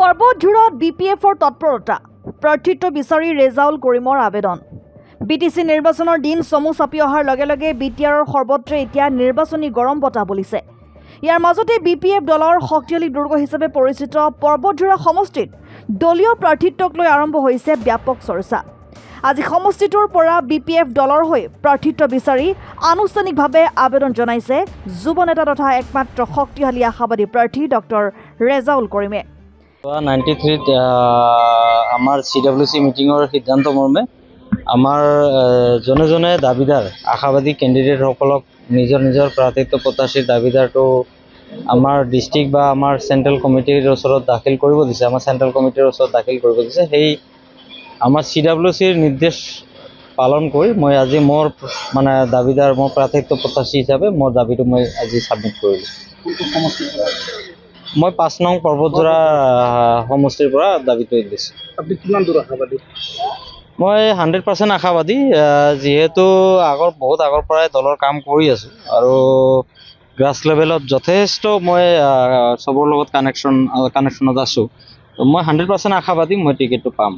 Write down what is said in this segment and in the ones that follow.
পৰ্বতঝুৰত BPFৰ তৎপৰতা প্ৰাৰ্থিত্ব বিচাৰি ৰেজাউল কৰিমৰ আবেদন BTC নিৰ্বাচনৰ দিন চমু চাপি অহাৰ লগে লগে BTRৰ সৰ্বত্ৰে এতিয়া নিৰ্বাচনী গৰম বতাহ বলিছে। ইয়াৰ মাজতে BPF দলৰ শক্তিশালী দুৰ্গ হিচাপে পৰিচিত পৰ্বতঝুৰা সমষ্টিত দলীয় প্ৰাৰ্থিত্বক লৈ আৰম্ভ হৈছে ব্যাপক চৰ্চা। আজি সমষ্টিটোৰ পৰা BPF দলৰ হৈ প্ৰাৰ্থিত্ব বিচাৰি আনুষ্ঠানিকভাৱে আবেদন জনাইছে যুৱ নেতা তথা একমাত্ৰ শক্তিশালী আশাবাদী প্ৰাৰ্থী ডক্টৰ ৰেজাউল কৰিমে। 93 আমাৰ CWC মিটিঙৰ সিদ্ধান্ত মৰ্মে আমাৰ জনে জনে দাবিদাৰ আশাবাদী কেণ্ডিডেটসকলক নিজৰ নিজৰ প্ৰাৰ্থিত্ব প্ৰত্যাশীৰ দাবিদাৰটো আমাৰ ডিষ্ট্ৰিক্ট বা আমাৰ চেণ্ট্ৰেল কমিটিৰ ওচৰত দাখিল কৰিব দিছে। আমাৰ চেণ্ট্ৰেল কমিটিৰ ওচৰত দাখিল কৰিব দিছে। সেই আমাৰ CWCৰ নিৰ্দেশ পালন কৰি মই আজি মোৰ মানে দাবিদাৰ মোৰ প্ৰাৰ্থিত্ব প্ৰত্যাশী হিচাপে মোৰ দাবিটো মই আজি ছাবমিট কৰিলোঁ। মই 5 নং পৰ্বতঝুৰা সমষ্টিৰ পৰা দাবিটো দিছোঁ। আপুনি কিমান দূৰ আশাবাদী? মই 100% আশাবাদী, যিহেতু বহুত আগৰ পৰাই দলৰ কাম কৰি আছোঁ আৰু গ্ৰাছ লেভেলত যথেষ্ট মই চবৰ লগত কানেকশ্যনত আছোঁ। মই 100% আশাবাদী মই টিকেটটো পাম।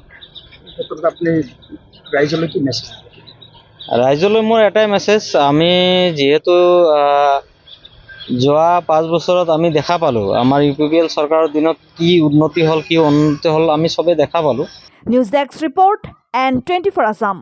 আপুনি ৰাইজলৈ কি মেছেজ? ৰাইজলৈ মোৰ এটাই মেছেজ, আমি যিহেতু যোৱা 5 বছৰত আমি দেখা পালোঁ আমাৰ UPPL চৰকাৰৰ দিনত কি উন্নতি হ'ল কি অৱনতি হ'ল আমি চবেই দেখা পালোঁ। News desk report N24 Assam.